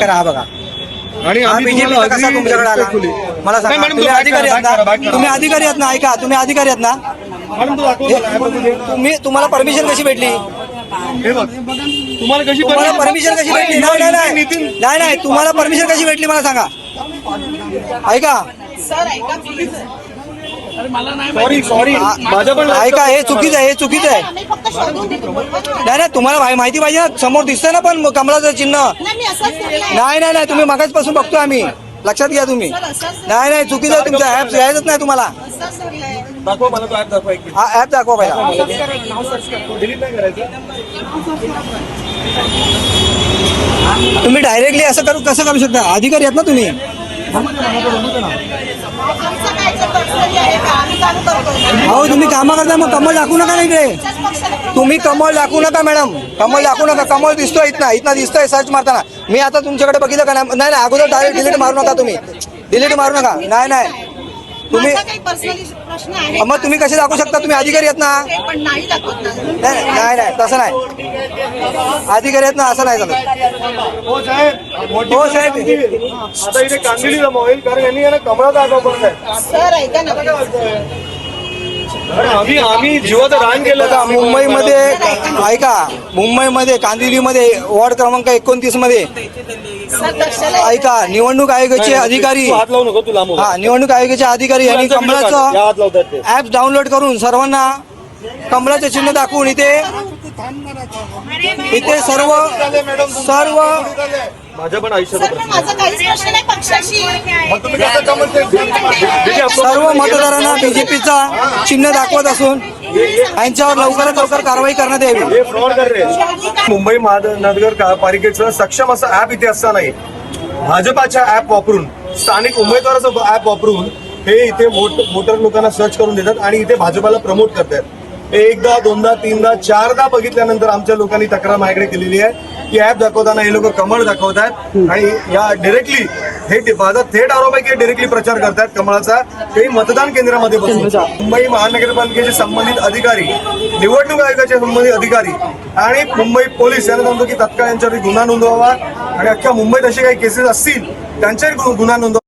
करा हा बघा आणि हा बीजेपी कसा तुमच्याकडे आला मला सांगा. तुम्ही अधिकारी आहात ना, तुम्ही अधिकारी आहात ना, ऐका तुम्ही अधिकारी आहात ना, तुम्हाला परमिशन कशी भेटली? तुम्हाला कशी तुम्हाला परमिशन कशी भेटली? नाही नाही तुम्हाला परमिशन कशी भेटली मला सांगा. ऐका सॉरी माझ्या पण ऐका हे चुकीचं आहे, हे चुकीचं आहे. नाही नाही तुम्हाला माहिती पाहिजे ना, समोर दिसतंय ना पण कमळाचं चिन्ह. नाही नाही नाही तुम्ही मगाचपासून बघतोय आम्ही, लक्षात घ्या तुम्ही. नाही नाही चुकीचं आहे तुमचं, ऍप घ्यायचंच नाही तुम्हाला. दाखवा मला तो ऍप दाखवा. हा ऍप दाखवा पहिला. डिलीट नाही करायचं. तुम्ही डायरेक्टली असं कसं करू शकता? अधिकारी आहेत ना तुम्ही. अहो तुम्ही कामं करता मग कमळ दाखवू नका ना इकडे. तुम्ही कमळ दाखवू नका मॅडम, कमळ दाखवू नका. कमळ दिसतोय इथं दिसतोय सर्च मारताना. मी आता तुमच्याकडे बघितलं का? नाही नाही अगोदर डायरेक्ट डिलीट मारू नका तुम्ही, डिलीट मारू नका. नाही नाही तुम्ही मग तुम्ही कसे दाखवू शकता? तुम्ही अधिकारी आहेत ना. नाही नाही नाही तसं नाही, अधिकारी आहेत ना, असं नाही चालत. हो साहेब आता इथे कांदिवली जमा होईल कारण यांनी यांना कमळाचा आगाव करत आहे. आम्ही जीवाचं रान केलं बघा मुंबईमध्ये, ऐका मुंबईमध्ये कांदिवलीमध्ये वॉर्ड क्रमांक 29 मध्ये ऐका निवडणूक आयोगाचे अधिकारी, हात लावू नको तुला. हा निवडणूक आयोगाचे अधिकारी यांनी कमळाचं ऍप डाउनलोड करून सर्वांना कमळाचं चिन्ह दाखवून इथे सर्व माझ्या पण आयुष्यात सर्व मतदारांना बीजेपीचा चिन्ह दाखवत असून यांच्यावर लवकरात लवकर कारवाई करण्यात यावी. हे फ्रॉड कर रे. मुंबई महानगरपालिकेचं सक्षम असं ऍप इथे असतानाही भाजपाच्या ऍप वापरून, स्थानिक उमेदवाराचं ऍप वापरून हे इथे वोटर लोकांना सर्च करून देतात आणि इथे भाजपाला प्रमोट करतात. एकदा दोनदा तीनदा चारदा बघितल्यानंतर आमच्या लोकांनी तक्रार माझ्याकडे केलेली आहे की ऍप दाखवताना हे लोक कमळ दाखवतात आणि या डायरेक्टली हे माझा थेट आरोप आहे की डायरेक्टली प्रचार करतात कमळाचा. हे मतदान केंद्रामध्ये बसून मुंबई महानगरपालिकेचे संबंधित अधिकारी, निवडणूक आयोगाचे संबंधित अधिकारी आणि मुंबई पोलीस यांना सांगतो की तत्काळ यांच्यावर गुन्हा नोंदवावा आणि अख्ख्या मुंबईत असे काही केसेस असतील त्यांच्यावर गुन्हा नोंदवा.